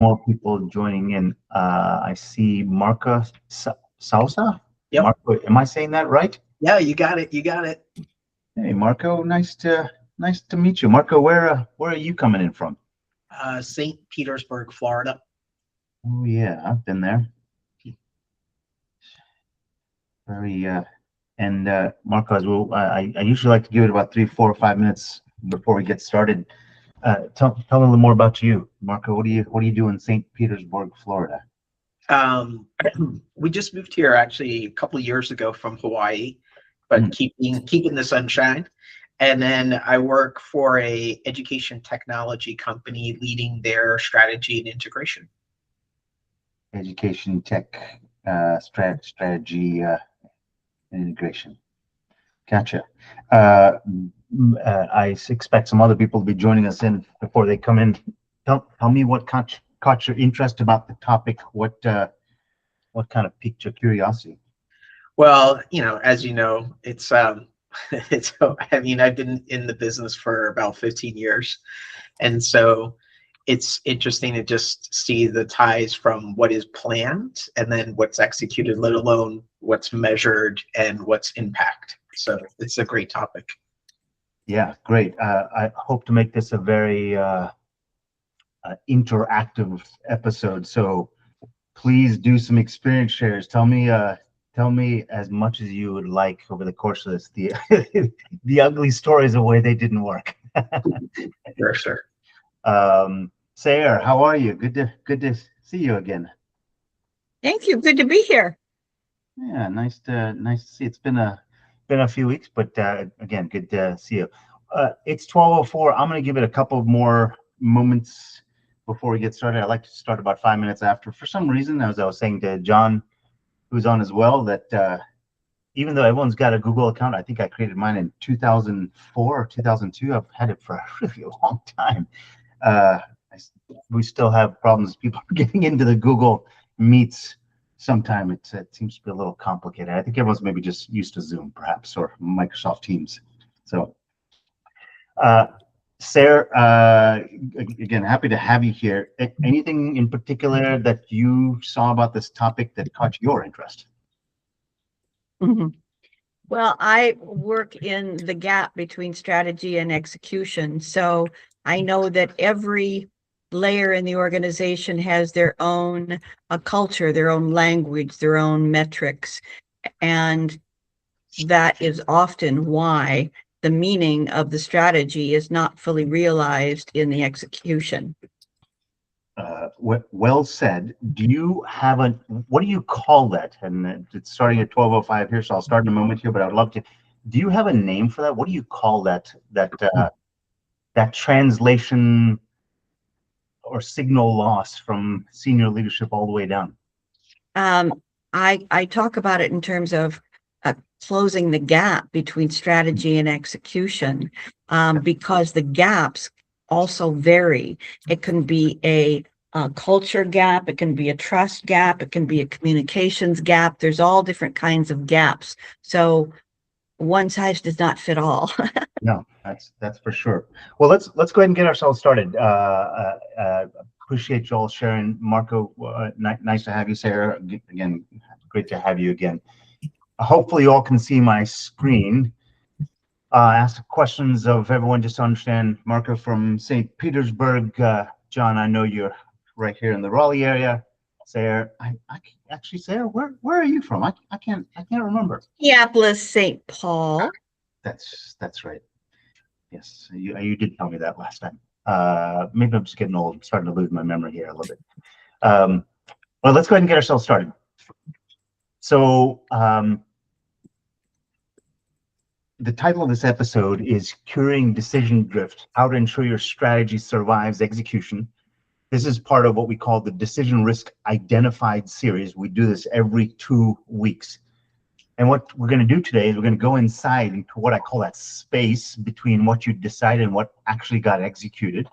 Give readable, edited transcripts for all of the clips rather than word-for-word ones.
More people joining in. I see Marco Salsa. Yep. Marco, am I saying that right? Yeah, you got it. You got it. Hey, Marco, nice to meet you. Marco, where are you coming in from? St. Petersburg, Florida. Oh yeah, I've been there. Very and Marco, as well, I usually like to give it about 3, 4, or 5 minutes before we get started. Tell me a little more about you, Marco. What do you do in St. Petersburg, Florida? Um, we just moved here actually a couple of years ago from Hawaii, but Hmm. keeping the sunshine. And then I work for a education technology company leading their strategy and integration. Education, tech, strategy, and integration. Gotcha. I expect some other people to be joining us in before they come in. Tell me what caught your interest about the topic. What kind of piqued your curiosity? Well, as you know, it's it's I mean, I've been in the business for about 15 years. And so it's interesting to just see the ties from what is planned and then what's executed, let alone what's measured and what's impact. So it's a great topic. Yeah, great. I hope to make this a very interactive episode. So please do some experience shares. Tell me as much as you would like over the course of this. The ugly stories of why they didn't work. Sure, sure. Sayer, how are you? Good to see you again. Thank you. Good to be here. Yeah, nice to see. It's been a few weeks, but again, good to see you. It's 12:04. I'm going to give it a couple more moments before we get started. I like to start about 5 minutes after. For some reason, as I was saying to John, who's on as well, that even though everyone's got a Google account, I think I created mine in 2004 or 2002. I've had it for a really long time. Uh, we still have problems. People are getting into the Google Meets. Sometime it seems to be a little complicated. I think everyone's maybe just used to Zoom, perhaps, or Microsoft Teams. So, Sarah, again, happy to have you here. Anything in particular that you saw about this topic that caught your interest? Mhm. Well, I work in the gap between strategy and execution. So I know that every layer in the organization has their own culture, their own language, their own metrics. And that is often why the meaning of the strategy is not fully realized in the execution. Well said. Do you have what do you call that? And it's starting at 12:05 here, so I'll start in a moment here, but I'd love to. Do you have a name for that? What do you call that translation or signal loss from senior leadership all the way down? I talk about it in terms of closing the gap between strategy and execution, because the gaps also vary. It can be a culture gap, it can be a trust gap, it can be a communications gap. There's all different kinds of gaps. So one size does not fit all. No, that's for sure. Well, let's go ahead and get ourselves started. Appreciate you all sharing. Marco, nice to have you. Sarah, again, great to have you again. Hopefully you all can see my screen. Ask questions of everyone just to understand. Marco from St. Petersburg. John, I know you're right here in the Raleigh area. Sarah, actually, Sarah, where are you from? I can't remember. Minneapolis, St. Paul. That's right. Yes, you did tell me that last time. Maybe I'm just getting old. I'm starting to lose my memory here a little bit. Well, let's go ahead and get ourselves started. So the title of this episode is Curing Decision Drift, How to Ensure Your Strategy Survives Execution. This is part of what we call the Decision Risk Identified series. We do this every 2 weeks. And what we're going to do today is we're going to go inside into what I call that space between what you decided and what actually got executed.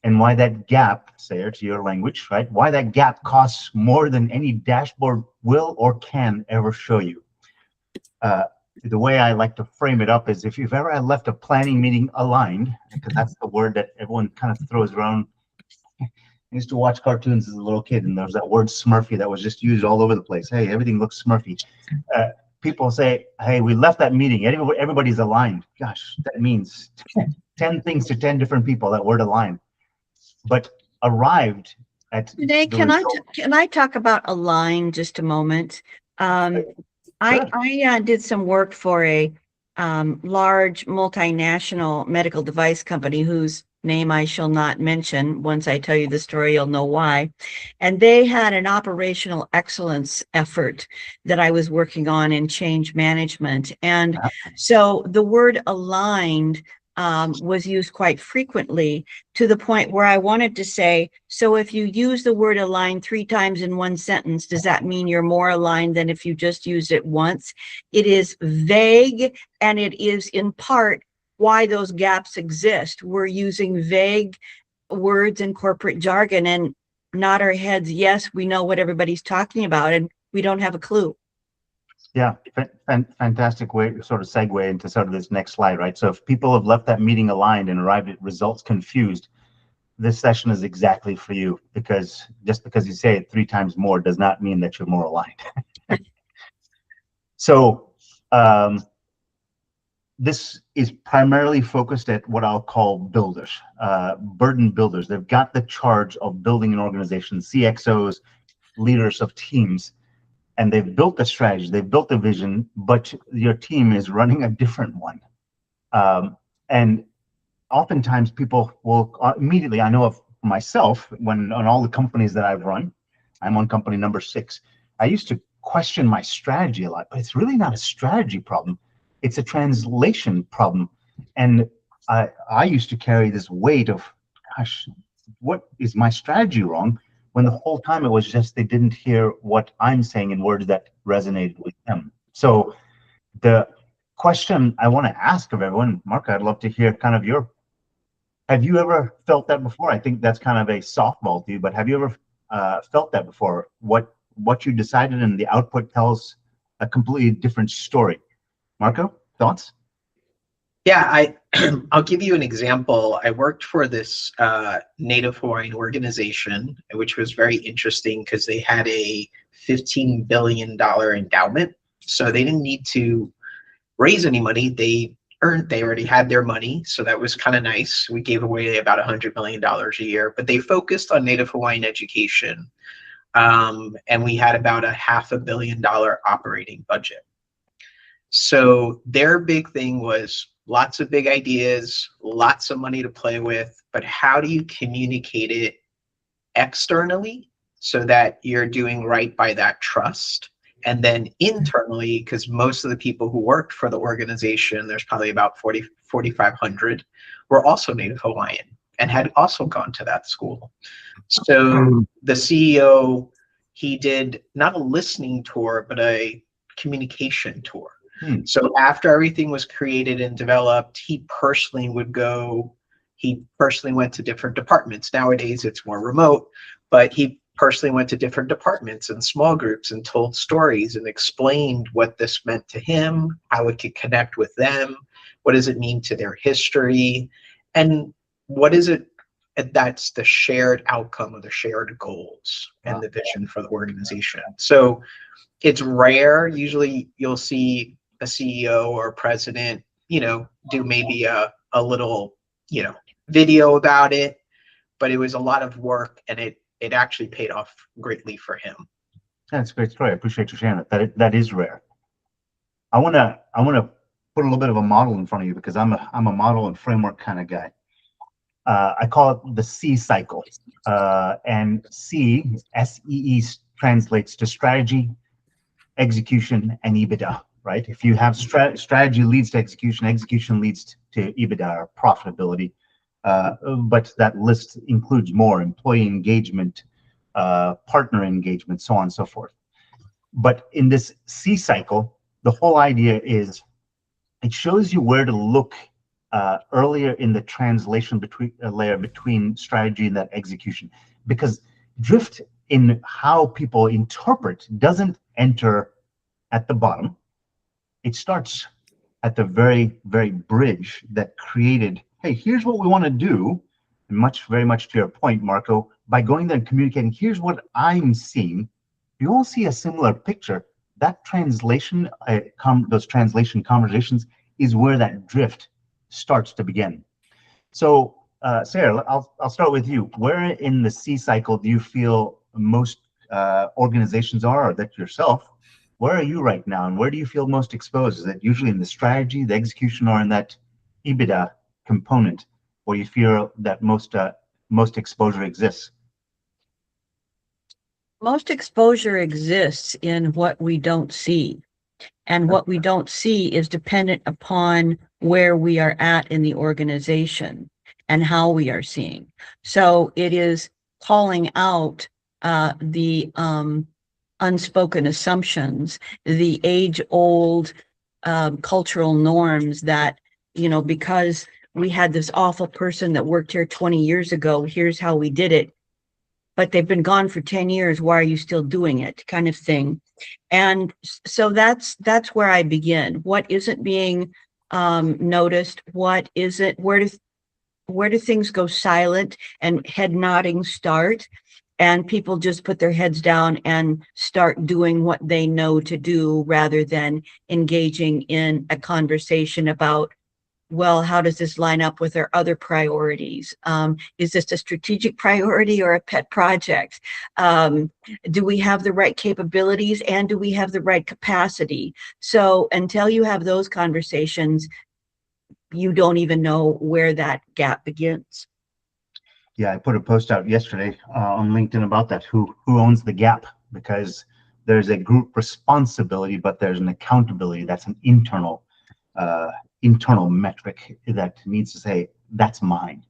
And why that gap, Sarah, to your language, right? Why that gap costs more than any dashboard will or can ever show you. The way I like to frame it up is if you've ever left a planning meeting aligned, because that's the word that everyone kind of throws around, I used to watch cartoons as a little kid, and there was that word Smurfy that was just used all over the place. Hey, everything looks Smurfy. People say, hey, we left that meeting. Everybody's aligned. Gosh, that means 10 things to 10 different people, that word aligned. But arrived at Today, the result. can I talk about align just a moment? Sure. I did some work for a large multinational medical device company whose name I shall not mention. Once I tell you the story, you'll know why. And they had an operational excellence effort that I was working on in change management. And so the word aligned was used quite frequently, to the point where I wanted to say, so if you use the word align 3 times in one sentence, does that mean you're more aligned than if you just used it once? It is vague, and it is in part why those gaps exist. We're using vague words and corporate jargon and nod our heads. Yes, we know what everybody's talking about, and we don't have a clue. Yeah, fantastic way to sort of segue into sort of this next slide, right? So if people have left that meeting aligned and arrived at results confused, this session is exactly for you, because just because you say it 3 times more does not mean that you're more aligned. So this is primarily focused at what I'll call builders, burden builders. They've got the charge of building an organization, CXOs, leaders of teams, and they've built a strategy, they've built a vision, but your team is running a different one. And oftentimes people will immediately, I know of myself, when on all the companies that I've run, I'm on company number 6, I used to question my strategy a lot, but it's really not a strategy problem. It's a translation problem. And I used to carry this weight of, gosh, what is my strategy wrong? When the whole time it was just they didn't hear what I'm saying in words that resonated with them. So the question I want to ask of everyone, Mark, I'd love to hear kind of have you ever felt that before? I think that's kind of a softball to you, but have you ever felt that before? What you decided and the output tells a completely different story. Marco, thoughts? Yeah, I'll give you an example. I worked for this Native Hawaiian organization, which was very interesting because they had a $15 billion endowment. So they didn't need to raise any money. They already had their money. So that was kind of nice. We gave away about $100 million a year, but they focused on Native Hawaiian education. And we had about a $500 million operating budget. So their big thing was lots of big ideas, lots of money to play with, but how do you communicate it externally so that you're doing right by that trust? And then internally, because most of the people who worked for the organization, there's probably about 4,500, were also Native Hawaiian and had also gone to that school. So the CEO, he did not a listening tour, but a communication tour. So after everything was created and developed, he personally would go, he personally went to different departments. Nowadays it's more remote, but he personally went to different departments and small groups and told stories and explained what this meant to him, how it could connect with them, what does it mean to their history, and what is it that's the shared outcome of the shared goals and the vision for the organization. So it's rare. Usually you'll see a CEO or a president, do maybe a little, video about it, but it was a lot of work, and it actually paid off greatly for him. That's a great story. I appreciate you sharing it. That is rare. I wanna put a little bit of a model in front of you, because I'm a model and framework kind of guy. I call it the C cycle, and C, S.E.E. translates to strategy, execution, and EBITDA, right? If you have strategy leads to execution, execution leads to EBITDA or profitability. But that list includes more: employee engagement, partner engagement, so on and so forth. But in this C cycle, the whole idea is it shows you where to look earlier in the translation layer between strategy and that execution, because drift in how people interpret doesn't enter at the bottom. It starts at the very, very bridge that created, hey, here's what we want to do. And very much to your point, Marco, by going there and communicating, here's what I'm seeing, you all see a similar picture. That translation, those translation conversations is where that drift starts to begin. So, Sarah, I'll start with you. Where in the C cycle do you feel most organizations are, or that yourself? Where are you right now, and where do you feel most exposed? Is it usually in the strategy, the execution, or in that EBITDA component where you feel that most exposure exists? Most exposure exists in what we don't see. And what we don't see is dependent upon where we are at in the organization and how we are seeing. So it is calling out the unspoken assumptions, the age-old cultural norms that, because we had this awful person that worked here 20 years ago, here's how we did it, but they've been gone for 10 years. Why are you still doing it? Kind of thing. And so that's where I begin. What isn't being noticed? What isn't? Where do things go silent and head nodding start? And people just put their heads down and start doing what they know to do rather than engaging in a conversation about, well, how does this line up with our other priorities? Is this a strategic priority or a pet project? Do we have the right capabilities and do we have the right capacity? So until you have those conversations, you don't even know where that gap begins. Yeah, I put a post out yesterday on LinkedIn about that. Who owns the gap? Because there's a group responsibility, but there's an accountability. That's an internal metric that needs to say, that's mine.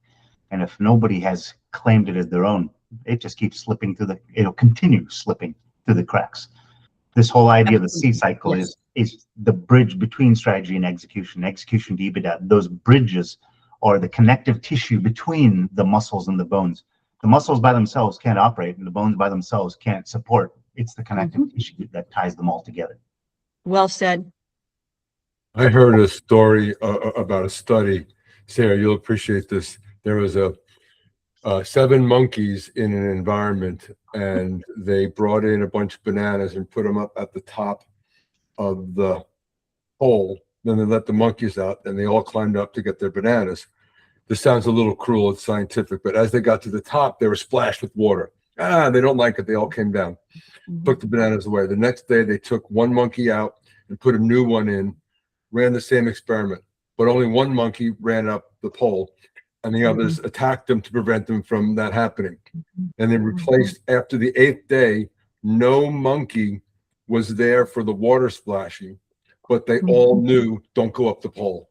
And if nobody has claimed it as their own, it just keeps slipping it'll continue slipping through the cracks. This whole idea of the C cycle Yes. is the bridge between strategy and execution to EBITDA. Those bridges are the connective tissue between the muscles and the bones. The muscles by themselves can't operate, and the bones by themselves can't support. It's the connective tissue that ties them all together. Well said. I heard a story about a study. Sarah, you'll appreciate this. There was 7 monkeys in an environment, and they brought in a bunch of bananas and put them up at the top of the pole. Then they let the monkeys out, and they all climbed up to get their bananas. This sounds a little cruel, it's scientific, but as they got to the top, they were splashed with water. They don't like it. They all came down, took the bananas away. The next day, they took one monkey out and put a new one in, ran the same experiment, but only one monkey ran up the pole, and the others attacked them to prevent them from that happening. And they replaced, after the 8th day, no monkey was there for the water splashing, but they all knew, don't go up the pole.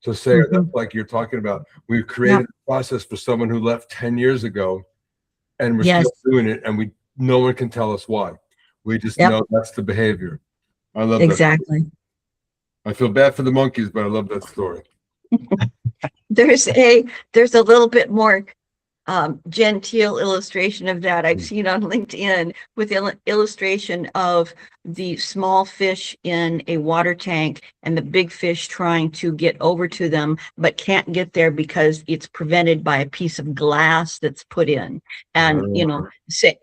So Sarah, that's like you're talking about. We've created a process for someone who left 10 years ago, and we're still doing it, and no one can tell us why. We just know that's the behavior. I love that. Exactly. I feel bad for the monkeys, but I love that story. There's a little bit more genteel illustration of that I've seen on LinkedIn with illustration of the small fish in a water tank and the big fish trying to get over to them, but can't get there because it's prevented by a piece of glass that's put in. And,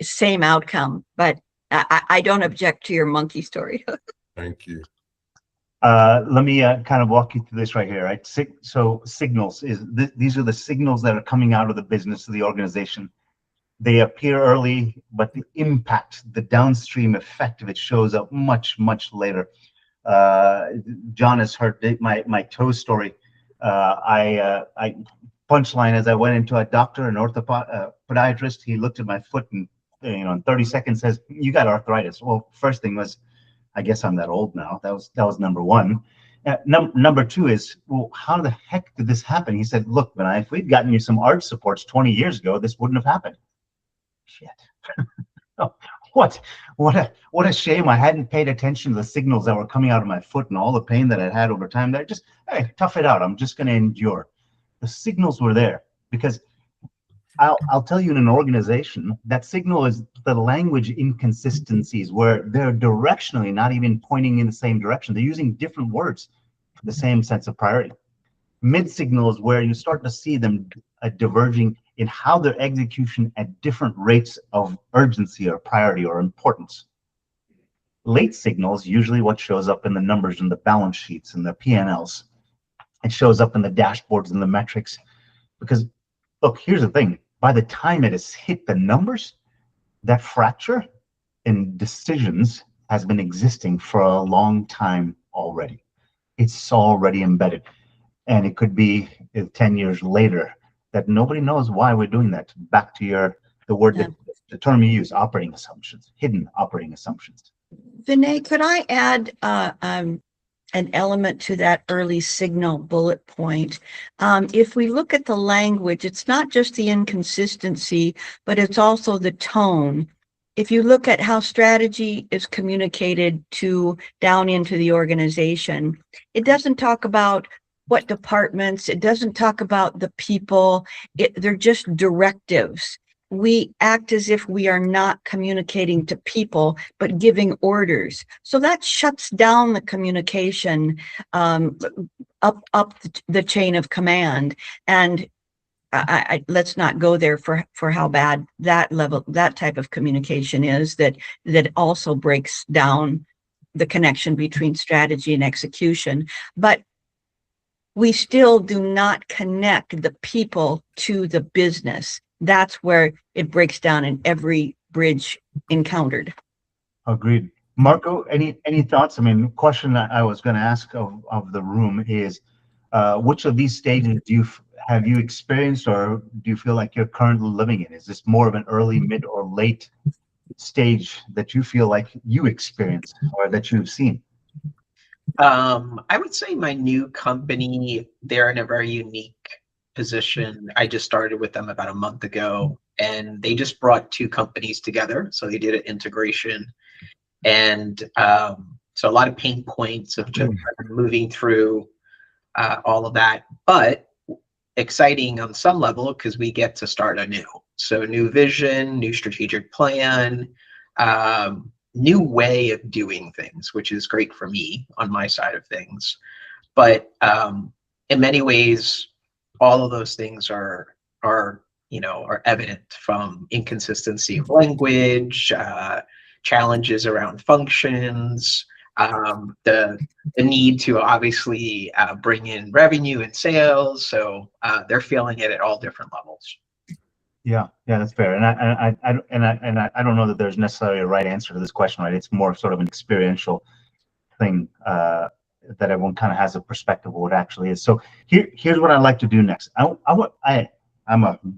same outcome. But I don't object to your monkey story. Thank you. Let me kind of walk you through this right here, right? So signals these are the signals that are coming out of the business of the organization. They appear early, but the impact, the downstream effect of it shows up much, much later. John has heard my toe story. I punchline as I went into a doctor, an podiatrist. He looked at my foot and in 30 seconds says, "You got arthritis." Well, first thing was, I guess I'm that old now. That was number one. Number two is, well, how the heck did this happen? He said, "Look, Vinay, if we'd gotten you some arch supports 20 years ago, this wouldn't have happened." Shit. Oh, what a shame I hadn't paid attention to the signals that were coming out of my foot and all the pain that I'd had over time. That just, hey, tough it out. I'm just going to endure. The signals were there because I'll tell you, in an organization, that signal is the language inconsistencies where they're directionally not even pointing in the same direction. They're using different words for the same sense of priority. Mid signal is where you start to see them diverging in how their execution at different rates of urgency or priority or importance. Late signals usually what shows up in the numbers in the balance sheets and the P&Ls. It shows up in the dashboards and the metrics. Because look, here's the thing. By the time it has hit the numbers, that fracture in decisions has been existing for a long time already. It's already embedded. And it could be 10 years later that nobody knows why we're doing that. Back to the word, Yeah. the term you use, operating assumptions, hidden operating assumptions. Vinay, could I add an element to that early signal bullet point? If we look at the language, it's not just the inconsistency, but it's also the tone. If you look at how strategy is communicated down into the organization, it doesn't talk about what departments, it doesn't talk about the people, they're just directives. We act as if we are not communicating to people, but giving orders. So that shuts down the communication up the chain of command. And let's not go there for how bad that type of communication is, that also breaks down the connection between strategy and execution. But we still do not connect the people to the business. That's where it breaks down in every bridge encountered. Agreed. Marco, any thoughts? I mean, the question that I was going to ask of the room is, which of these stages have you experienced, or do you feel like you're currently living in? Is this more of an early, mid, or late stage that you feel like you experience or that you've seen? I would say my new company, they're in a very unique position. I just started with them about a month ago, and they just brought two companies together. So they did an integration, and so a lot of pain points of just moving through all of that, but exciting on some level because we get to start anew. So new vision, new strategic plan, new way of doing things, which is great for me on my side of things. But in many ways, all of those things are evident, from inconsistency of language, challenges around functions, the need to obviously bring in revenue and sales. So they're feeling it at all different levels. Yeah, that's fair. And I don't know that there's necessarily a right answer to this question, right? It's more sort of an experiential thing that everyone kind of has a perspective of what it actually is. So here's what I'd like to do next. I'm a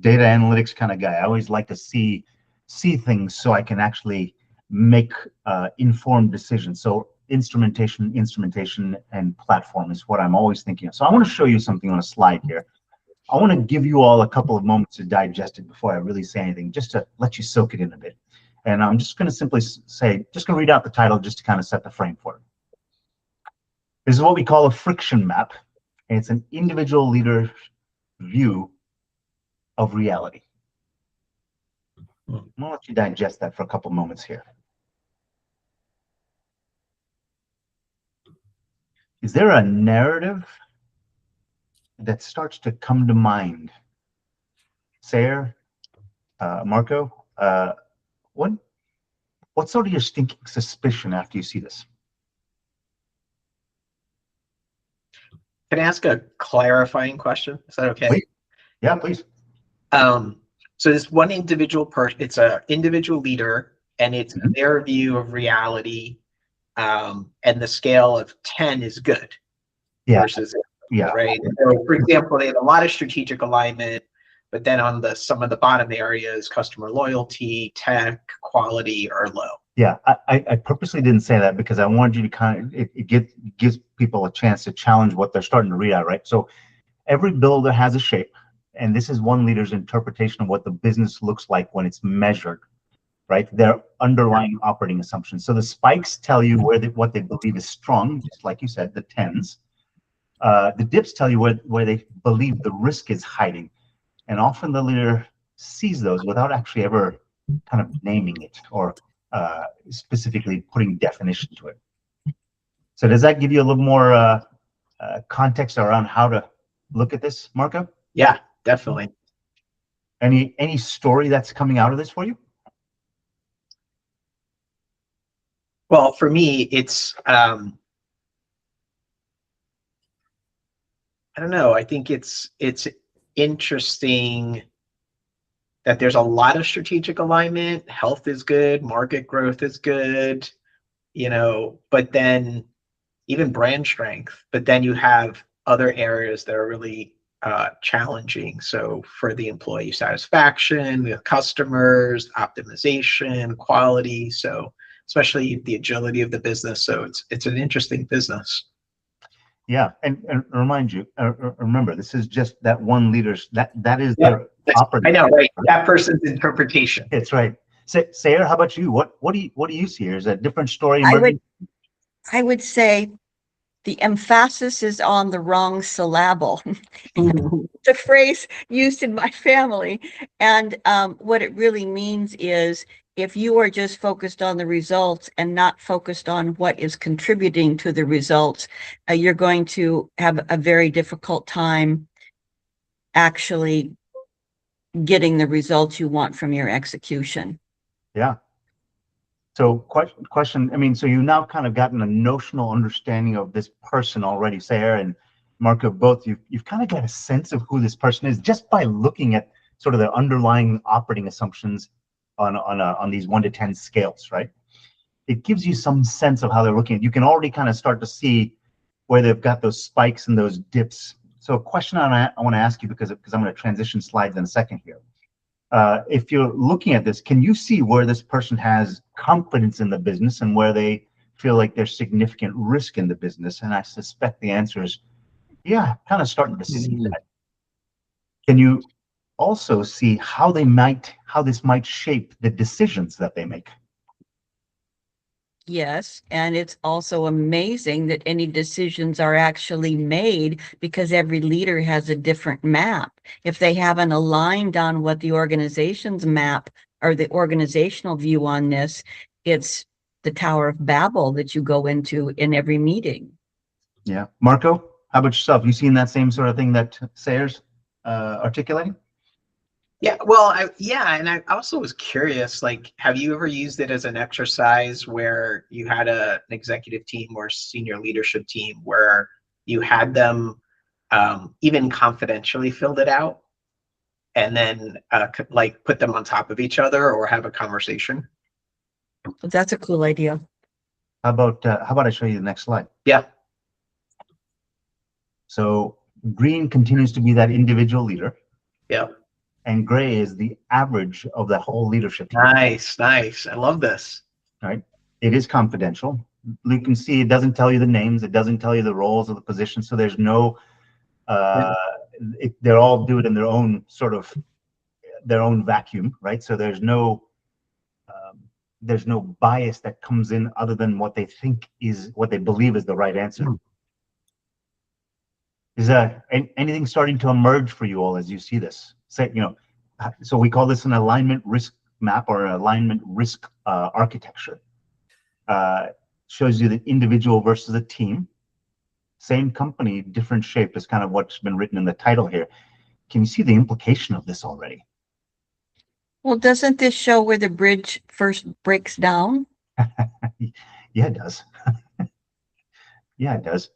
data analytics kind of guy. I always like to see things so I can actually make informed decisions. So instrumentation, and platform is what I'm always thinking of. So I want to show you something on a slide here. I want to give you all a couple of moments to digest it before I really say anything, just to let you soak it in a bit. And I'm just going to simply say, just going to read out the title just to kind of set the frame for it. This is what we call a friction map. And it's an individual leader's view of reality. I'm going to let you digest that for a couple moments here. Is there a narrative that starts to come to mind? Sarah, Marco, what's sort of your stinking suspicion after you see this? Can I ask a clarifying question? Is that okay? Please. Yeah, please. So this one individual person, it's an individual leader, and it's their view of reality, and the scale of 10 is good. Yeah. Versus, right? So for example, they have a lot of strategic alignment, but then on some of the bottom areas, customer loyalty, tech, quality are low. Yeah, I purposely didn't say that because I wanted you to kind of, it gives people a chance to challenge what they're starting to read out, right? So every builder has a shape, and this is one leader's interpretation of what the business looks like when it's measured, right? Their underlying operating assumptions. So the spikes tell you what they believe is strong, just like you said, the 10s. The dips tell you where they believe the risk is hiding. And often the leader sees those without actually ever kind of naming it or specifically putting definition to it. So does that give you a little more context around how to look at this, Marco? Yeah, definitely. Any story that's coming out of this for you? Well, for me, it's I don't know. I think it's interesting that there's a lot of strategic alignment. Health is good, market growth is good, but then even brand strength. But then you have other areas that are really challenging. So for the employee satisfaction, the customers, optimization, quality. So especially the agility of the business. So it's an interesting business. Yeah, and remind you, remember, this is just that one leader's that is Yeah, their operating. I know, right? That person's interpretation. It's right. Sarah, how about you? What do you see here? Is a different story I emerging? would say the emphasis is on the wrong syllable. The phrase used in my family. And what it really means is if you are just focused on the results and not focused on what is contributing to the results, you're going to have a very difficult time actually getting the results you want from your execution. Yeah. So question, I mean, so you now kind of gotten a notional understanding of this person already, Sarah and Marco, both. You've kind of got a sense of who this person is just by looking at sort of the underlying operating assumptions on these 1 to 10 scales, right? It gives you some sense of how they're looking. You can already kind of start to see where they've got those spikes and those dips. So a question I want to ask you, because I'm going to transition slides in a second here. If you're looking at this, can you see where this person has confidence in the business and where they feel like there's significant risk in the business? And I suspect the answer is, yeah, kind of starting to see that. Can you also see how this might shape the decisions that they make? Yes, and it's also amazing that any decisions are actually made because every leader has a different map. If they haven't aligned on what the organization's map or the organizational view on this, it's the Tower of Babel that you go into in every meeting. Yeah. Marco, how about yourself? You seen that same sort of thing that Sayers articulating? Yeah, well, and I also was curious, like, have you ever used it as an exercise where you had an executive team or senior leadership team where you had them even confidentially filled it out and then like put them on top of each other or have a conversation? That's a cool idea. How about I show you the next slide? Yeah. So green continues to be that individual leader. Yeah. And gray is the average of the whole leadership team. Nice. I love this. Right? It is confidential. You can see it doesn't tell you the names. It doesn't tell you the roles of the positions. So there's no, they're all doing it in their own sort of, their own vacuum, right? So there's no bias that comes in other than what they think is, what they believe is the right answer. Is anything starting to emerge for you all as you see this? Say, so we call this an alignment risk map or an alignment risk architecture. Shows you the individual versus a team. Same company, different shape is kind of what's been written in the title here. Can you see the implication of this already? Well, doesn't this show where the bridge first breaks down? Yeah, it does. Yeah, it does.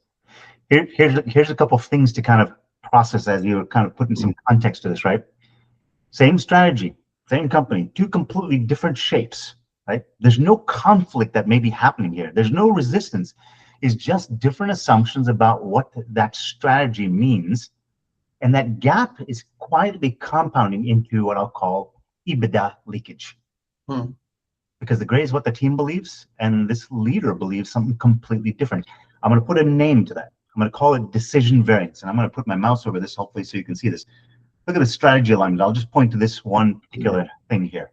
Here's a couple of things to kind of process as you're kind of putting some context to this, right? Same strategy, same company, two completely different shapes, right? There's no conflict that may be happening here. There's no resistance. It's just different assumptions about what that strategy means. And that gap is quietly compounding into what I'll call EBITDA leakage. Because the gray is what the team believes, and this leader believes something completely different. I'm going to put a name to that. I'm going to call it decision variance, and I'm going to put my mouse over this, hopefully, so you can see this. Look at the strategy alignment. I'll just point to this one particular thing here.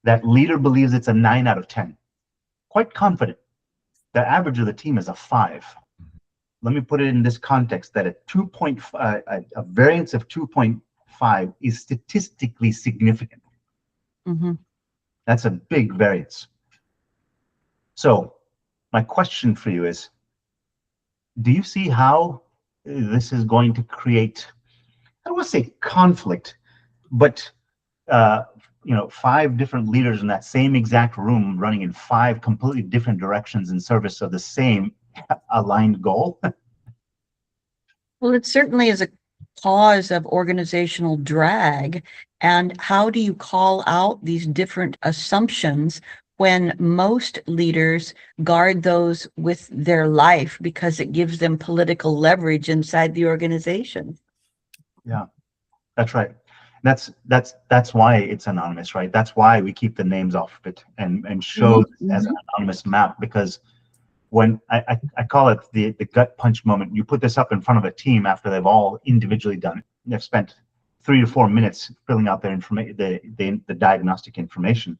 That leader believes it's a 9 out of 10. Quite confident. The average of the team is a 5. Let me put it in this context that a variance of 2.5 is statistically significant. That's a big variance. So my question for you is, do you see how this is going to create, I don't want to say conflict, but 5 different leaders in that same exact room running in 5 completely different directions in service of the same aligned goal. Well, it certainly is a cause of organizational drag. And how do you call out these different assumptions when most leaders guard those with their life because it gives them political leverage inside the organization? Yeah, that's right. That's why it's anonymous, right? That's why we keep the names off of it and show Mhm, as an anonymous map, because when I call it the gut punch moment, you put this up in front of a team after they've all individually done it. They've spent 3 to 4 minutes filling out their information, the diagnostic information.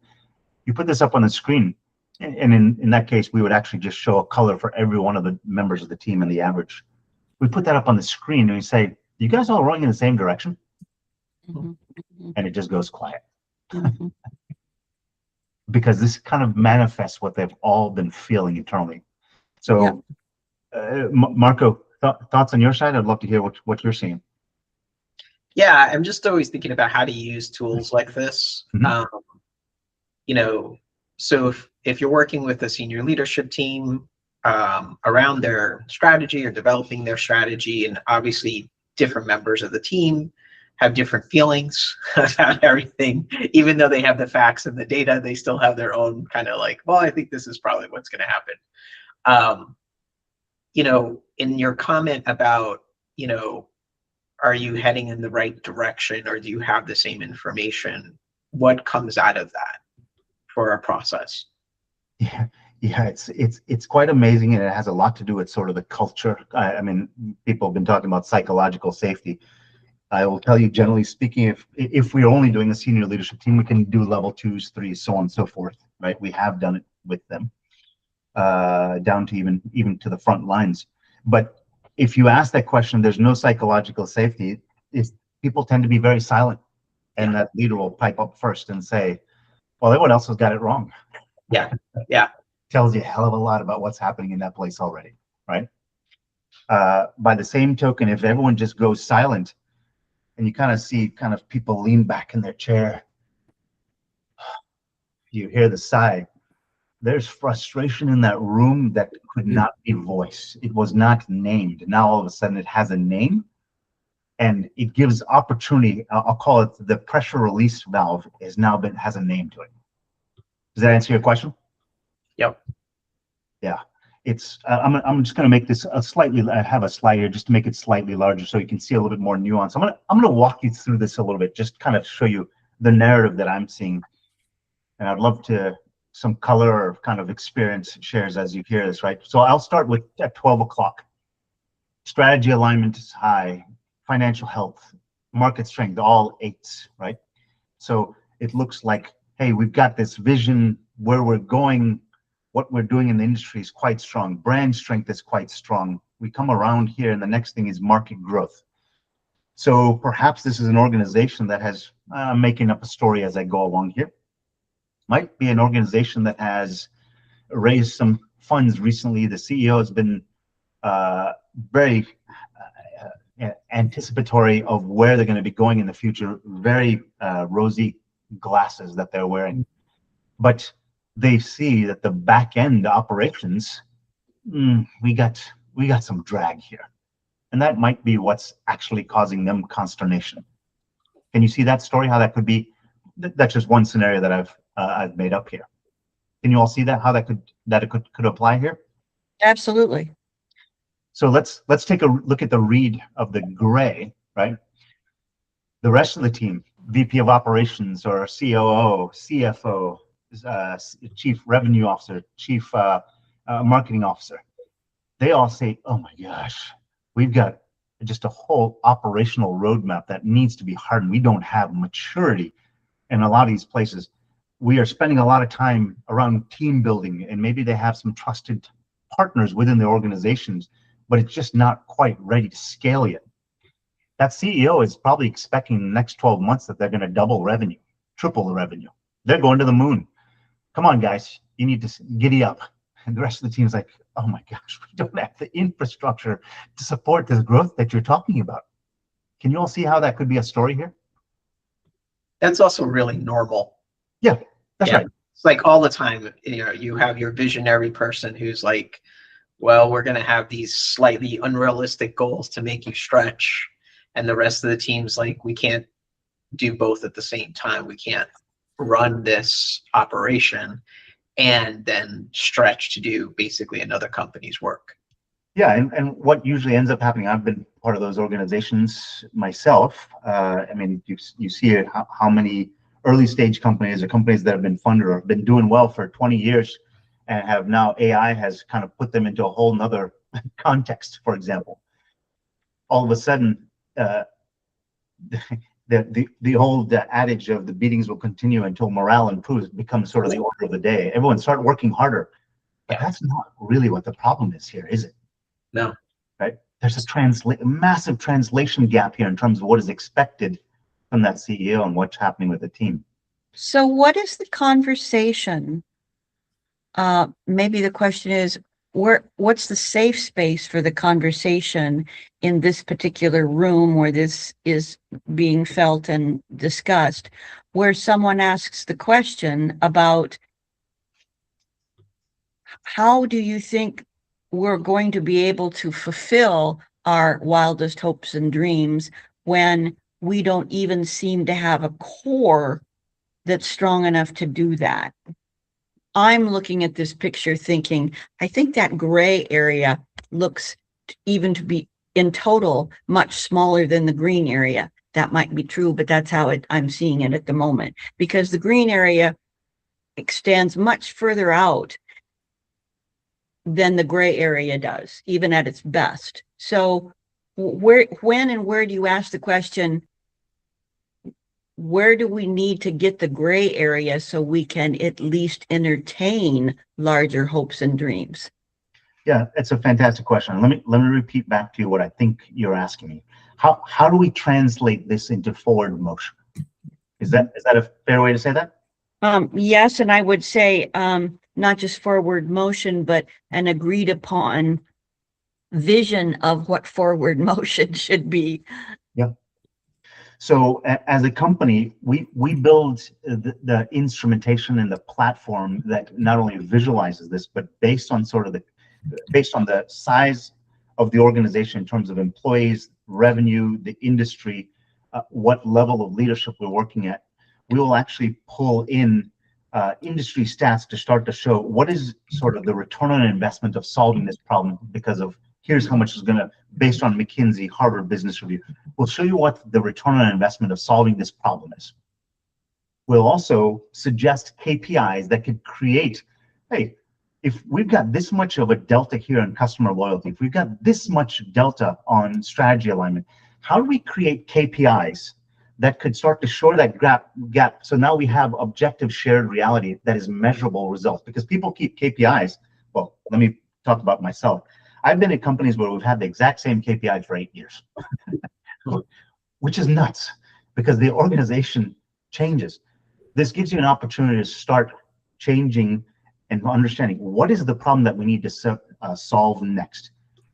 You put this up on the screen, and in that case, we would actually just show a color for every one of the members of the team and the average. We put that up on the screen and we say, you guys all rowing in the same direction? mhm, mhm, And it just goes quiet. mhm. Because this kind of manifests what they've all been feeling internally. So, Marco, thoughts on your side? I'd love to hear what you're seeing. Yeah, I'm just always thinking about how to use tools like this. Mhm. So if you're working with a senior leadership team around their strategy or developing their strategy, and obviously different members of the team have different feelings about everything, even though they have the facts and the data, they still have their own kind of like, well, I think this is probably what's going to happen. In your comment about, are you heading in the right direction, or do you have the same information? What comes out of that for our process? Yeah, it's quite amazing, and it has a lot to do with sort of the culture. I mean, people have been talking about psychological safety. I will tell you, generally speaking, if we're only doing a senior leadership team, we can do level 2s, 3s, so on and so forth, right? We have done it with them, down to even to the front lines. But if you ask that question, there's no psychological safety. People tend to be very silent, and that leader will pipe up first and say, well, everyone else has got it wrong. Yeah. Tells you a hell of a lot about what's happening in that place already, right? By the same token, if everyone just goes silent and you kind of see people lean back in their chair, you hear the sigh, there's frustration in that room that could not be voiced. It was not named. Now all of a sudden it has a name, and it gives opportunity. I'll call it the pressure release valve has a name to it. Does that answer your question? Yep. Yeah. It's I'm just going to make this I have a slide here just to make it slightly larger so you can see a little bit more nuance. I'm going to walk you through this a little bit, just kind of show you the narrative that I'm seeing. And I'd love to some color or kind of experience shares as you hear this, right? So I'll start with at 12 o'clock. Strategy alignment is high, financial health, market strength, all 8s, right? So it looks like, hey, we've got this vision where we're going. What we're doing in the industry is quite strong. Brand strength is quite strong. We come around here, and the next thing is market growth. So perhaps this is an organization that has, making up a story as I go along here, might be an organization that has raised some funds recently. The CEO has been very anticipatory of where they're going to be going in the future. Very rosy glasses that they're wearing, but they see that the back end operations, we got some drag here, and that might be what's actually causing them consternation. Can you see that story? How that could be? That's just one scenario that I've made up here. Can you all see that? How that could apply here? Absolutely. So let's take a look at the read of the gray, right? The rest of the team, VP of Operations or COO, CFO, Chief Revenue Officer, Chief Marketing Officer, they all say, oh my gosh, we've got just a whole operational roadmap that needs to be hardened. We don't have maturity in a lot of these places. We are spending a lot of time around team building, and maybe they have some trusted partners within the organizations, but it's just not quite ready to scale yet. That CEO is probably expecting in the next 12 months that they're going to double revenue, triple the revenue. They're going to the moon. Come on, guys, you need to giddy up. And the rest of the team is like, oh my gosh, we don't have the infrastructure to support this growth that you're talking about. Can you all see how that could be a story here? That's also really normal. Yeah, that's Yeah. right. It's like all the time, you know, you have your visionary person who's like, well, we're going to have these slightly unrealistic goals to make you stretch. And the rest of the team's like, we can't do both at the same time. We can't run this operation and then stretch to do basically another company's work. Yeah, and what usually ends up happening, I've been part of those organizations myself. I mean, you see it, how many early stage companies or companies that have been funded or have been doing well for 20 years and have now AI has kind of put them into a whole nother context, for example. All of a sudden, the old adage of the beatings will continue until morale improves becomes sort of the order of the day. Everyone start working harder. But that's not really what the problem is here, is it? No. Right? There's a massive translation gap here in terms of what is expected from that CEO and what's happening with the team. So what is the conversation? Maybe the question is, what's the safe space for the conversation in this particular room where this is being felt and discussed, where someone asks the question about how do you think we're going to be able to fulfill our wildest hopes and dreams when we don't even seem to have a core that's strong enough to do that? I'm looking at this picture thinking, I think that gray area looks even to be in total much smaller than the green area. That might be true, but that's how I'm seeing it at the moment, because the green area extends much further out than the gray area does, even at its best. So when and where do you ask the question, where do we need to get the gray area so we can at least entertain larger hopes and dreams? Yeah, it's a fantastic question. Let me repeat back to you what I think you're asking me. How do we translate this into forward motion? Is that a fair way to say that? Yes, and I would say not just forward motion, but an agreed upon vision of what forward motion should be. Yeah. So as a company, we build the instrumentation and the platform that not only visualizes this, but based on the size of the organization in terms of employees, revenue, the industry, what level of leadership we're working at, we will actually pull in industry stats to start to show what is sort of the return on investment of solving this problem, because of here's how much is going to, based on McKinsey, Harvard Business Review, we'll show you what the return on investment of solving this problem is. We'll also suggest KPIs that could create, hey, if we've got this much of a delta here in customer loyalty, if we've got this much delta on strategy alignment, how do we create KPIs that could start to shore that gap? So now we have objective shared reality that is measurable results, because people keep KPIs. Well, let me talk about myself. I've been at companies where we've had the exact same KPI for 8 years, which is nuts because the organization changes. This gives you an opportunity to start changing and understanding what is the problem that we need to solve next.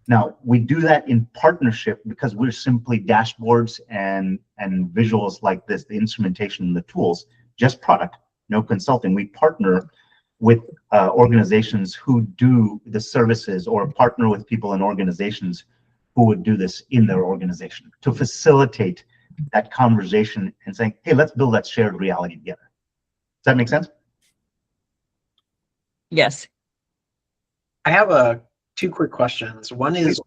Now, we do that in partnership because we're simply dashboards and visuals like this, the instrumentation and the tools, just product, no consulting. We partner with organizations who do the services, or partner with people in organizations who would do this in their organization to facilitate that conversation and saying, hey, let's build that shared reality together. Does that make sense? Yes. I have two quick questions. One is,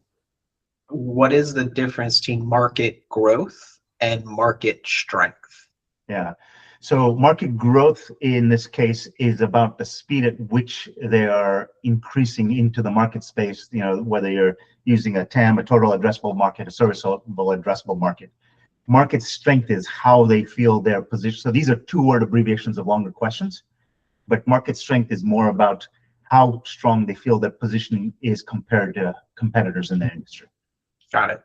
what is the difference between market growth and market strength? Yeah. So market growth in this case is about the speed at which they are increasing into the market space, you know, whether you're using a TAM, a total addressable market, a serviceable addressable market. Market strength is how they feel their position. So these are two-word abbreviations of longer questions, but market strength is more about how strong they feel their positioning is compared to competitors in their industry. Got it.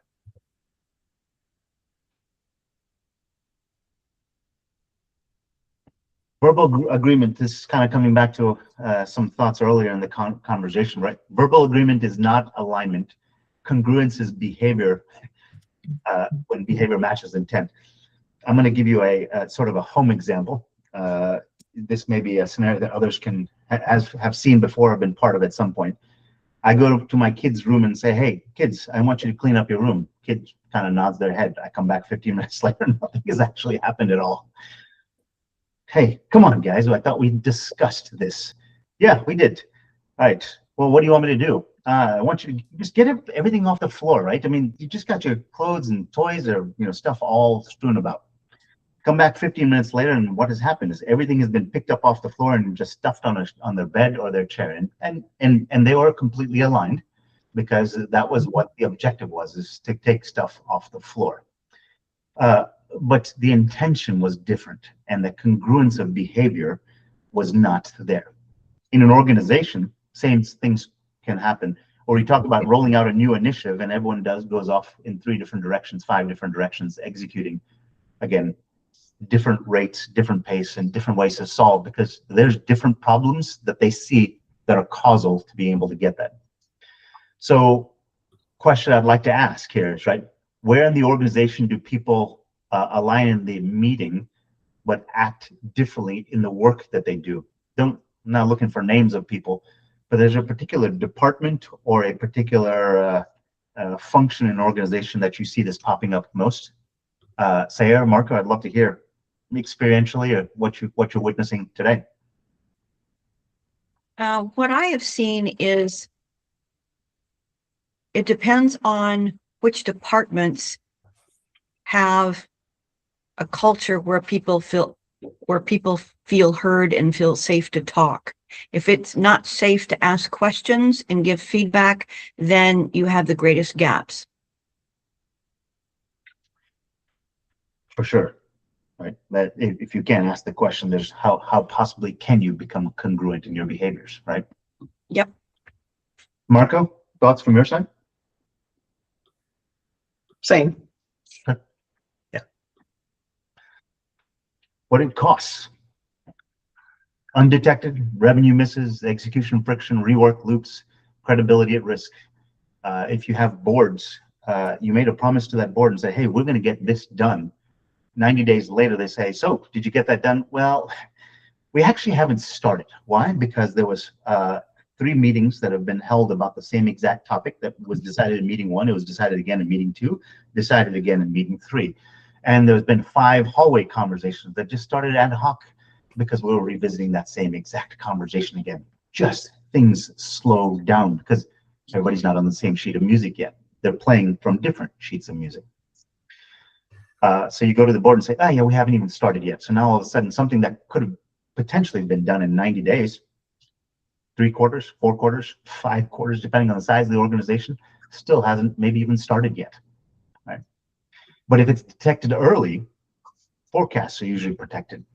Verbal agreement, this is kind of coming back to some thoughts earlier in the conversation, right? Verbal agreement is not alignment. Congruence is behavior when behavior matches intent. I'm going to give you a sort of a home example. This may be a scenario that others can have seen before or been part of at some point. I go to my kid's room and say, hey, kids, I want you to clean up your room. Kid kind of nods their head. I come back 15 minutes later, nothing has actually happened at all. Hey, come on, guys. I thought we discussed this. Yeah, we did. All right. Well, what do you want me to do? I want you to just get everything off the floor, right? I mean, you just got your clothes and toys or stuff all strewn about. Come back 15 minutes later, and what has happened is everything has been picked up off the floor and just stuffed on their bed or their chair, and they were completely aligned because that was what the objective was, is to take stuff off the floor. But the intention was different, and the congruence of behavior was not there. In an organization, same things can happen. Or you talk about rolling out a new initiative, and everyone goes off in 3 different directions, 5 different directions, executing. Again, different rates, different pace, and different ways to solve, because there's different problems that they see that are causal to being able to get that. So, question I'd like to ask here is, right, where in the organization do people align in the meeting but act differently in the work that they do? I'm not looking for names of people, but there's a particular department or a particular function in an organization that you see this popping up most. Sarah, Marco, I'd love to hear experientially or what you're witnessing today. What I have seen is it depends on which departments have a culture where people feel heard and feel safe to talk. If it's not safe to ask questions and give feedback, then you have the greatest gaps. For sure, right? That if you can't ask the question, there's how possibly can you become congruent in your behaviors, right? Yep. Marco, thoughts from your side? Same. Yeah. What it costs. Undetected revenue misses, execution friction, rework loops, credibility at risk. If you have boards, you made a promise to that board and say, hey, we're going to get this done. 90 days later, they say, so did you get that done? Well, we actually haven't started. Why? Because there was 3 meetings that have been held about the same exact topic that was decided in meeting 1. It was decided again in meeting 2, decided again in meeting 3. And there's been 5 hallway conversations that just started ad hoc because we were revisiting that same exact conversation again. Just things slow down because everybody's not on the same sheet of music yet. They're playing from different sheets of music. So you go to the board and say, oh yeah, we haven't even started yet. So now all of a sudden something that could have potentially been done in 90 days, 3 quarters, 4 quarters, 5 quarters, depending on the size of the organization, still hasn't maybe even started yet, right? But if it's detected early, forecasts are usually protected.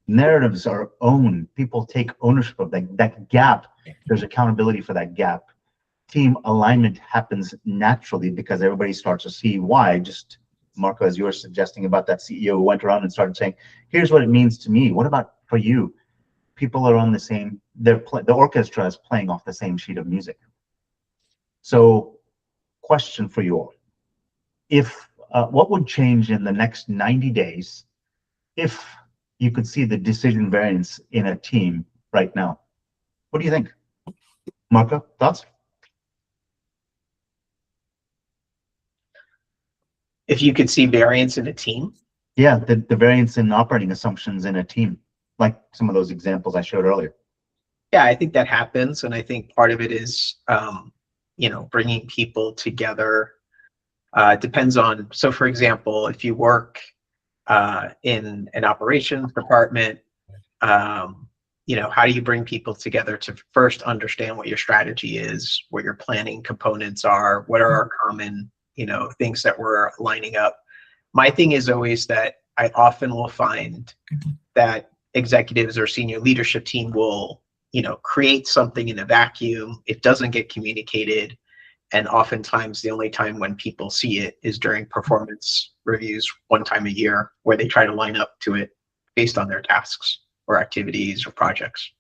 Narratives are owned. People take ownership of that gap. There's accountability for that gap. Team alignment happens naturally because everybody starts to see why. Just Marco, as you were suggesting about that CEO who went around and started saying, here's what it means to me. What about for you? People are on the same, the orchestra is playing off the same sheet of music. So question for you all. If what would change in the next 90 days if you could see the decision variance in a team right now? What do you think? Marco, thoughts? If you could see variance in a team? Yeah, the variance in operating assumptions in a team, like some of those examples I showed earlier. Yeah, I think that happens. And I think part of it is, bringing people together. Depends on, so for example, if you work in an operations department, how do you bring people together to first understand what your strategy is, what your planning components are, what are our common, things that we're lining up. My thing is always that I often will find that executives or senior leadership team will, create something in a vacuum. It doesn't get communicated. And oftentimes the only time when people see it is during performance reviews 1 time a year, where they try to line up to it based on their tasks or activities or projects.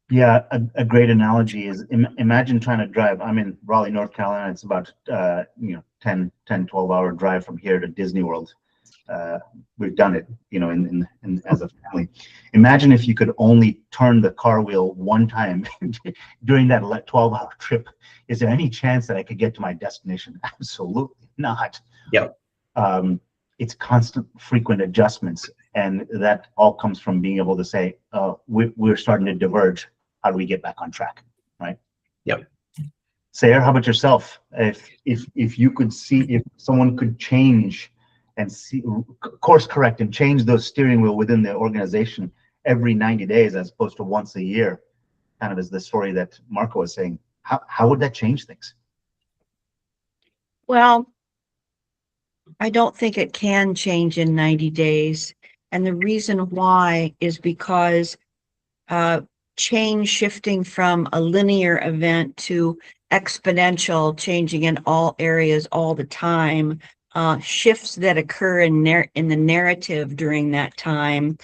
Yeah, a great analogy is imagine trying to drive. I'm in Raleigh, North Carolina. It's about 10, 12 hour drive from here to Disney World. we've done it, you know, in as a family. Imagine if you could only turn the car wheel one time during that 12-hour trip. Is there any chance that I could get to my destination? Absolutely not. Yeah. It's constant, frequent adjustments, and that all comes from being able to say, we're starting to diverge. How do we get back on track, right? Yep. Sayer, how about yourself? If you could see, if someone could change and see, course correct and change those steering wheel within the organization every 90 days as opposed to once a year, kind of as the story that Marco was saying, how would that change things? Well, I don't think it can change in 90 days. And the reason why is because change shifting from a linear event to exponential, changing in all areas all the time, shifts that occur in the narrative during that time,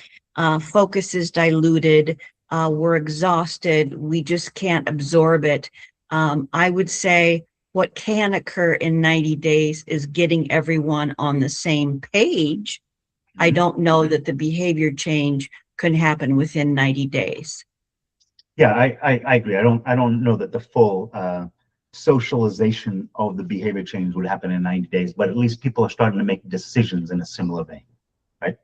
focus is diluted, we're exhausted, we just can't absorb it. I would say what can occur in 90 days is getting everyone on the same page. I don't know that the behavior change can happen within 90 days. Yeah, I agree. I don't know that the full socialization of the behavior change would happen in 90 days, but at least people are starting to make decisions in a similar vein, right?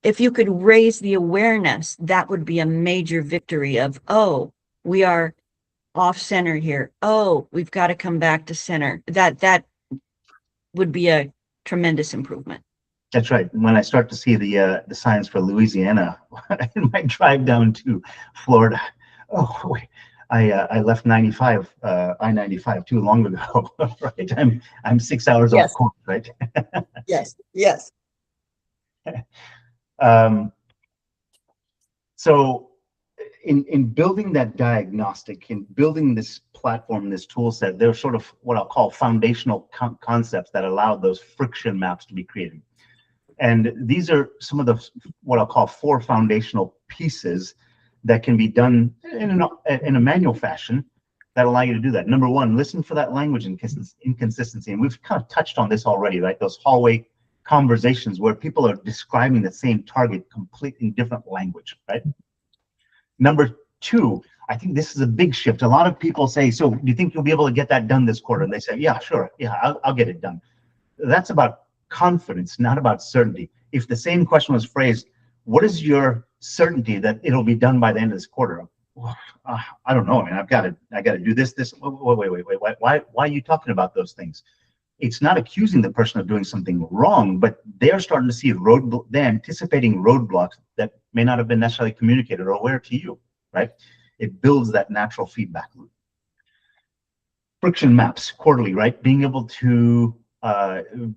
If you could raise the awareness, that would be a major victory of, oh, we are off center here. Oh, we've got to come back to center. That would be a tremendous improvement. That's right. When I start to see the signs for Louisiana in my drive down to Florida, oh wait, I left I-95 too long ago, right? I'm 6 hours off course, right? Yes, yes. So in building that diagnostic, in building this platform, this tool set, there's sort of what I'll call foundational concepts that allow those friction maps to be created. And these are some of the, what I'll call 4 foundational pieces that can be done in a manual fashion that allow you to do that. Number 1, listen for that language inconsistency. And we've kind of touched on this already, right? Those hallway conversations where people are describing the same target completely different language, right? Number 2, I think this is a big shift. A lot of people say, so do you think you'll be able to get that done this quarter? And they say, yeah, sure. Yeah, I'll get it done. That's about confidence, not about certainty. If the same question was phrased, what is your certainty that it'll be done by the end of this quarter? I don't know. I mean, I got to do this. Wait. Why are you talking about those things? It's not accusing the person of doing something wrong, but they're starting to see they're anticipating roadblocks that may not have been necessarily communicated or aware to you, right? It builds that natural feedback loop. Friction maps quarterly, right? Being able to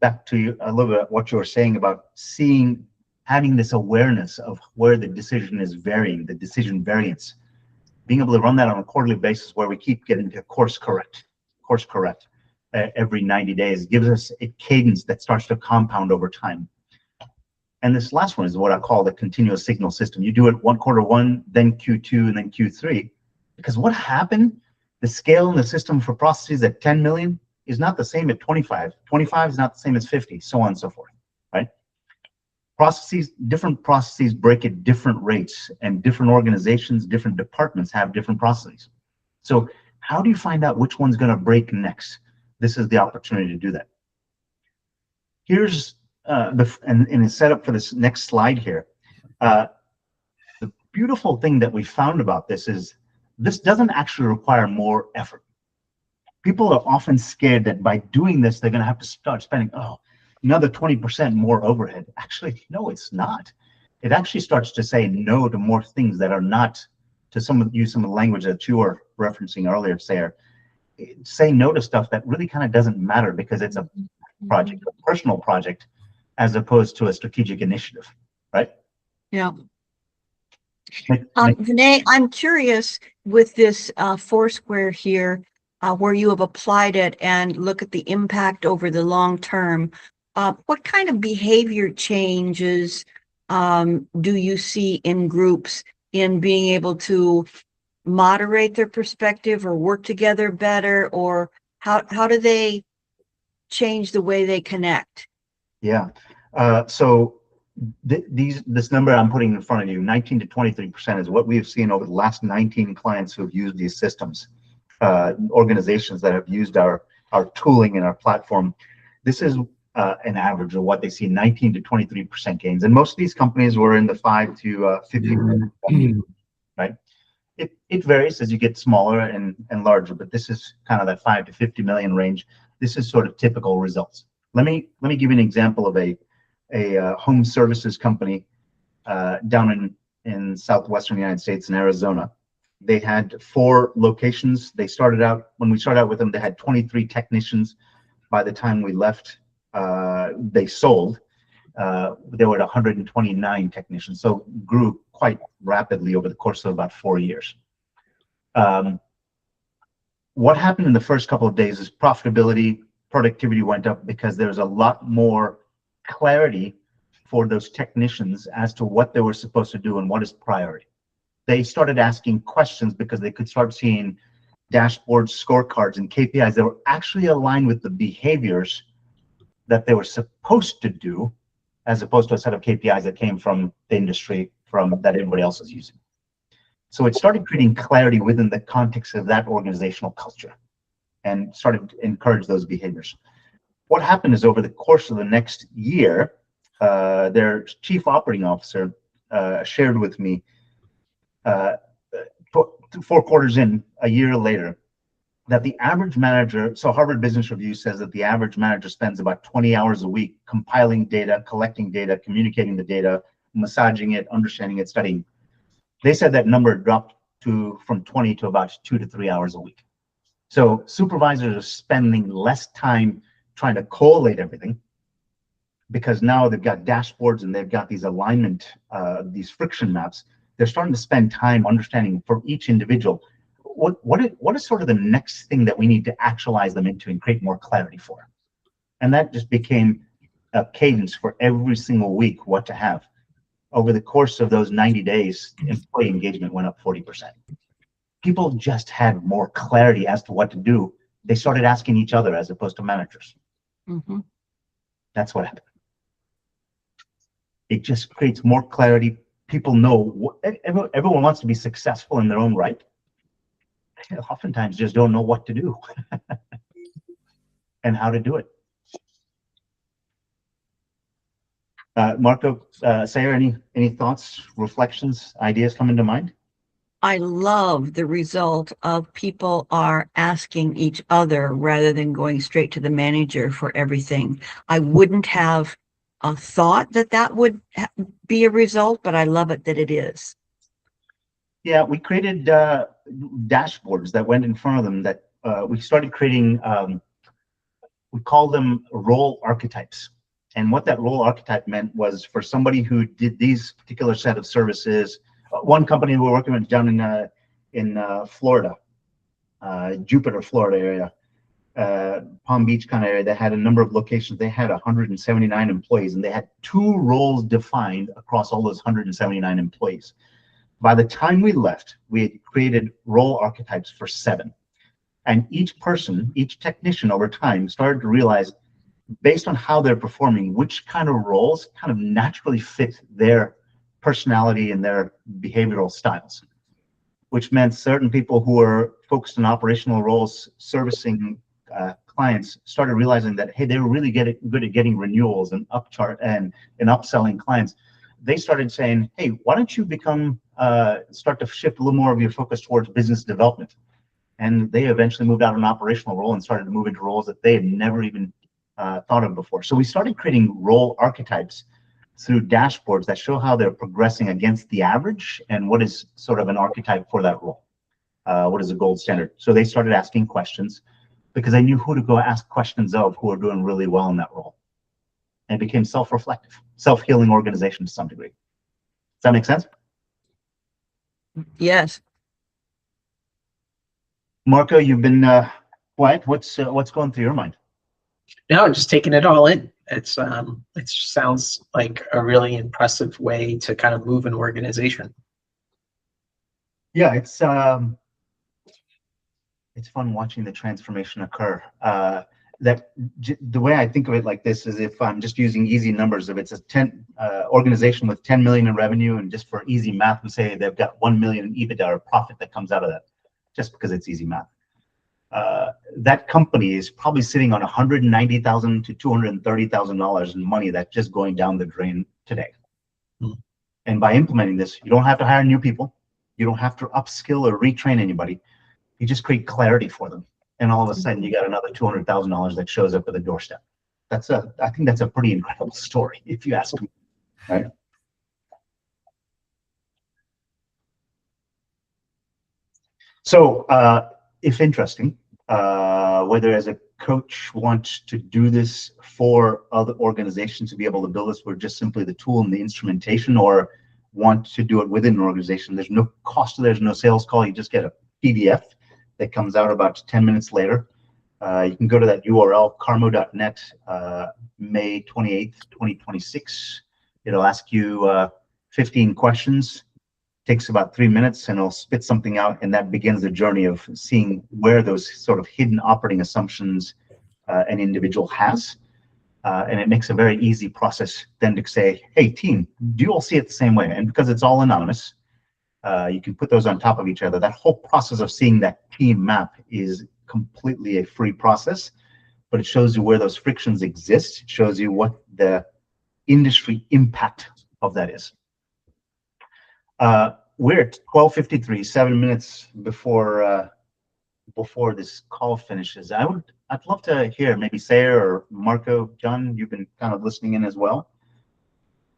back to a little bit what you were saying about having this awareness of where the decision is varying, the decision variance, being able to run that on a quarterly basis where we keep getting to course correct every 90 days gives us a cadence that starts to compound over time. And this last one is what I call the continuous signal system. You do it Q1, then Q2, and then Q3, because what happened, the scale in the system for processes at 10 million is not the same at 25. 25 is not the same as 50, so on and so forth, right? Different processes break at different rates, and different organizations, different departments have different processes. So how do you find out which one's going to break next? This is the opportunity to do that. Here's and it's set up for this next slide here. The beautiful thing that we found about this is this doesn't actually require more effort. People are often scared that by doing this, they're going to have to start spending, another 20% more overhead. Actually, no, it's not. It actually starts to say no to more things that are not, to use some of the language that you were referencing earlier, Sayer. Say no to stuff that really kind of doesn't matter because it's a project, a personal project, as opposed to a strategic initiative, right? Yeah. Vinay, I'm curious with this Foursquare here, where you have applied it and look at the impact over the long term. What kind of behavior changes do you see in groups in being able to moderate their perspective or work together better, or how do they change the way they connect? Yeah, So this number I'm putting in front of you, 19 to 23%, is what we've seen over the last 19 clients who've used these systems, organizations that have used our tooling and our platform. This is an average of what they see, 19 to 23% gains. And most of these companies were in the 5 to 15, right? It varies as you get smaller and larger, but this is kind of that 5 to 50 million range. This is sort of typical results. Let me give you an example of a home services company down in southwestern United States in Arizona. They had 4 locations. When we started out with them, they had 23 technicians. By the time we left, they sold. They were at 129 technicians, so grew quite rapidly over the course of about 4 years. What happened in the first couple of days is productivity went up because there's a lot more clarity for those technicians as to what they were supposed to do and what is priority. They started asking questions because they could start seeing dashboards, scorecards, and KPIs that were actually aligned with the behaviors that they were supposed to do, as opposed to a set of KPIs that came from the industry, that everybody else is using. So it started creating clarity within the context of that organizational culture and started to encourage those behaviors. What happened is over the course of the next year, their chief operating officer shared with me 4 quarters in, a year later, that the average manager, so Harvard Business Review says that the average manager spends about 20 hours a week compiling data, collecting data, communicating the data, massaging it, understanding it, studying. They said that number dropped from 20 to about 2 to 3 hours a week. So supervisors are spending less time trying to collate everything, because now they've got dashboards and they've got these alignment, these friction maps. They're starting to spend time understanding for each individual what is sort of the next thing that we need to actualize them into and create more clarity for. And that just became a cadence for every single week what to have. Over the course of those 90 days, employee engagement went up 40%. People just had more clarity as to what to do. They started asking each other as opposed to managers. Mm-hmm. That's what happened. It just creates more clarity. People know everyone wants to be successful in their own right. They oftentimes just don't know what to do and how to do it. Marco, Sarah, any thoughts, reflections, ideas come into mind? I love the result of people are asking each other rather than going straight to the manager for everything. I wouldn't have thought that would be a result, but I love it that it is. Yeah, we created dashboards that went in front of them that we started creating, we call them role archetypes. And what that role archetype meant was for somebody who did these particular set of services. One company we were working with down in Florida, Jupiter, Florida area, Palm Beach kind of area. They had a number of locations. They had 179 employees, and they had 2 roles defined across all those 179 employees. By the time we left, we had created role archetypes for 7. And each person, each technician over time started to realize, based on how they're performing, which kind of roles kind of naturally fit their personality and their behavioral styles, which meant certain people who were focused on operational roles servicing clients started realizing that, hey, they were really good at getting renewals and upselling clients. They started saying, hey, why don't you start to shift a little more of your focus towards business development? And they eventually moved out of an operational role and started to move into roles that they had never even thought of before. So we started creating role archetypes through dashboards that show how they're progressing against the average and what is sort of an archetype for that role. What is a gold standard? So they started asking questions because they knew who to go ask questions of who are doing really well in that role. And it became self-reflective, self-healing organization to some degree. Does that make sense? Yes. Marco, you've been quiet. What's going through your mind? No, just taking it all in. It sounds like a really impressive way to kind of move an organization. Yeah, it's fun watching the transformation occur. the way I think of it like this is, if I'm just using easy numbers, if it's a 10 organization with 10 million in revenue, and just for easy math, we say they've got 1 million in EBITDA or profit that comes out of that, just because it's easy math. That company is probably sitting on $190,000 to $230,000 in money that's just going down the drain today. And by implementing this, you don't have to hire new people. You don't have to upskill or retrain anybody. You just create clarity for them. And all of a sudden you got another $200,000 that shows up at the doorstep. I think that's a pretty incredible story, if you ask me, right? So if interesting, whether as a coach wants to do this for other organizations to be able to build this, we're just simply the tool and the instrumentation, or want to do it within an organization, there's no cost to, there's no sales call. You just get a PDF that comes out about 10 minutes later. You can go to that URL, CAARMO.net, May 28th, 2026. It'll ask you 15 questions. Takes about 3 minutes, and it'll spit something out, and that begins the journey of seeing where those sort of hidden operating assumptions an individual has. And it makes a very easy process then to say, hey, team, do you all see it the same way? And because it's all anonymous, you can put those on top of each other. That whole process of seeing that team map is completely a free process, but it shows you where those frictions exist. It shows you what the industry impact of that is. We're at 12:53, 7 minutes before this call finishes. I'd love to hear maybe Sarah or Marco, John, you've been kind of listening in as well.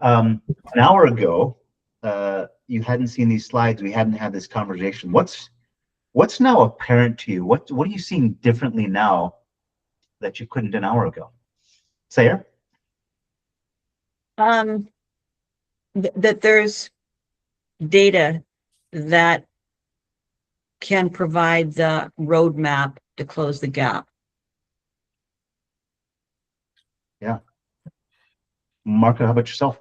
An hour ago, you hadn't seen these slides. We hadn't had this conversation. What's now apparent to you? What are you seeing differently now that you couldn't an hour ago? Sarah? That there's data that can provide the roadmap to close the gap. Yeah. Marco, how about yourself?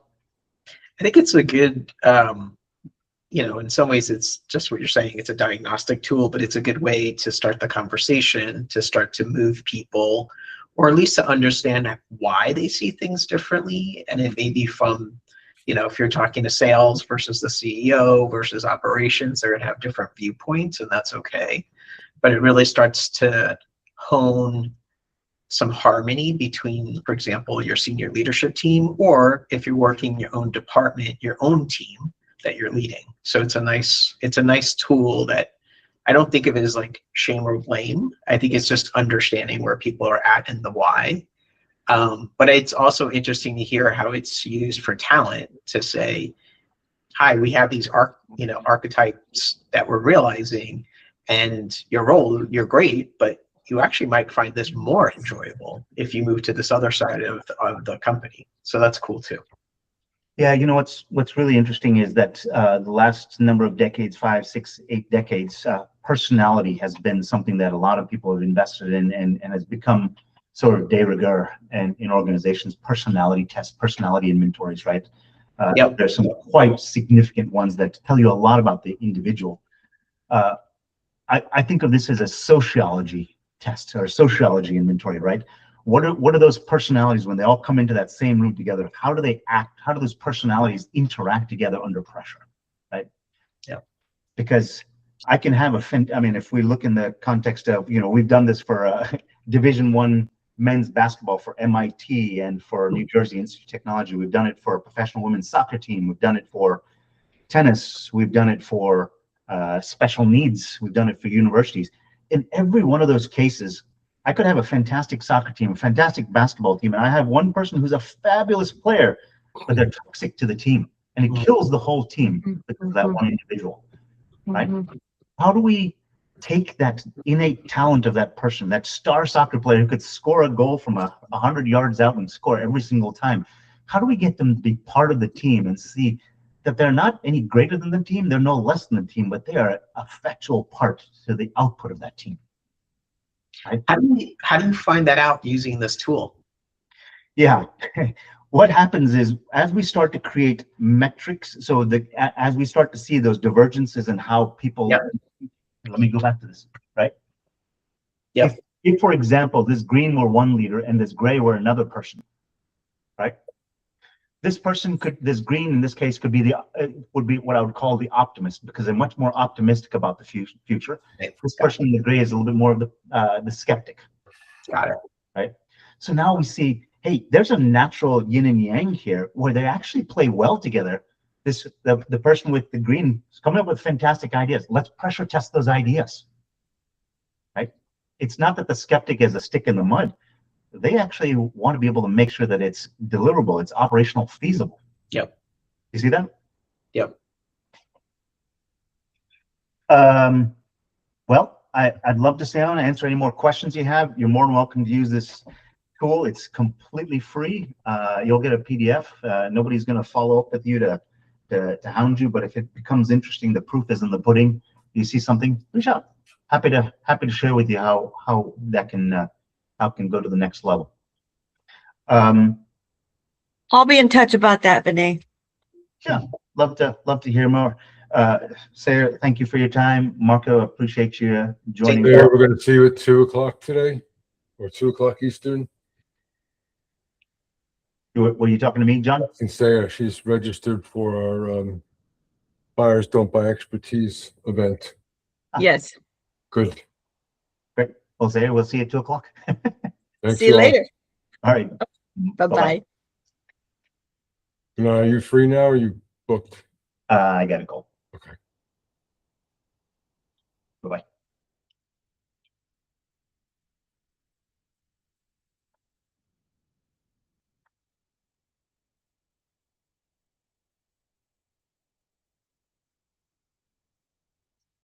I think it's a good, in some ways it's just what you're saying. It's a diagnostic tool, but it's a good way to start the conversation, to start to move people, or at least to understand why they see things differently. And it may be from, if you're talking to sales versus the CEO versus operations, they're gonna have different viewpoints, and that's okay. But it really starts to hone some harmony between, for example, your senior leadership team, or if you're working your own department, your own team that you're leading. So it's a nice tool that I don't think of it as like shame or blame. I think it's just understanding where people are at and the why. But it's also interesting to hear how it's used for talent to say, hi, we have these archetypes that we're realizing, and your role, you're great, but you actually might find this more enjoyable if you move to this other side of the company. So that's cool too. Yeah, what's really interesting is that the last number of decades, 5, 6, 8 decades, personality has been something that a lot of people have invested in, and has become sort of de rigueur and in organizations. Personality tests, personality inventories, right? Yep. There's some quite significant ones that tell you a lot about the individual. I think of this as a sociology test or sociology inventory, right? What are those personalities when they all come into that same room together? How do they act? How do those personalities interact together under pressure, right? Yeah. Because I can have if we look in the context of, we've done this for Division I men's basketball for MIT and for New Jersey Institute of Technology. We've done it for a professional women's soccer team. We've done it for tennis. We've done it for special needs. We've done it for universities. In every one of those cases, I could have a fantastic soccer team, a fantastic basketball team, and I have one person who's a fabulous player, but they're toxic to the team, and it kills the whole team because of that one individual, right? How do we take that innate talent of that person, that star soccer player who could score a goal from 100 yards out and score every single time? How do we get them to be part of the team and see that they're not any greater than the team, they're no less than the team, but they are a factual part to the output of that team? Right? How do you find that out using this tool? Yeah. What happens is, as we start to create metrics, so as we start to see those divergences in how people, Yep. let me go back to this, right? Yep. if, for example, this green were one leader and this gray were another person, right? This person could, this green in this case could be would be what I would call the optimist, because they're much more optimistic about the future. This person in the gray is a little bit more of the skeptic. Got it. Right. So now we see, hey, there's a natural yin and yang here where they actually play well together. The person with the green is coming up with fantastic ideas. Let's pressure test those ideas. Right. It's not that the skeptic is a stick in the mud. They actually want to be able to make sure that it's deliverable, it's operational feasible. Yep. You see that? Yep. Well, I'd love to stay on and answer any more questions you have. You're more than welcome to use this tool. It's completely free. You'll get a PDF. Nobody's going to follow up with you to hound you, but if it becomes interesting, the proof is in the pudding. You see something, reach out. Happy to share with you how that can go to the next level. I'll be in touch about that, Vinay. Yeah, love to hear more. Sarah, thank you for your time. Marco, appreciate you joining. Sarah, we're going to see you at 2 o'clock today, or 2 o'clock Eastern. Were you talking to me, John? And Sarah, she's registered for our Buyers Don't Buy Expertise event. Yes. Good. Great. Well, Sarah, we'll see you at 2 o'clock. Thanks See you all. later. All right. Bye-bye. Now, are you free now, or are you booked? I got to go. Okay. Bye-bye.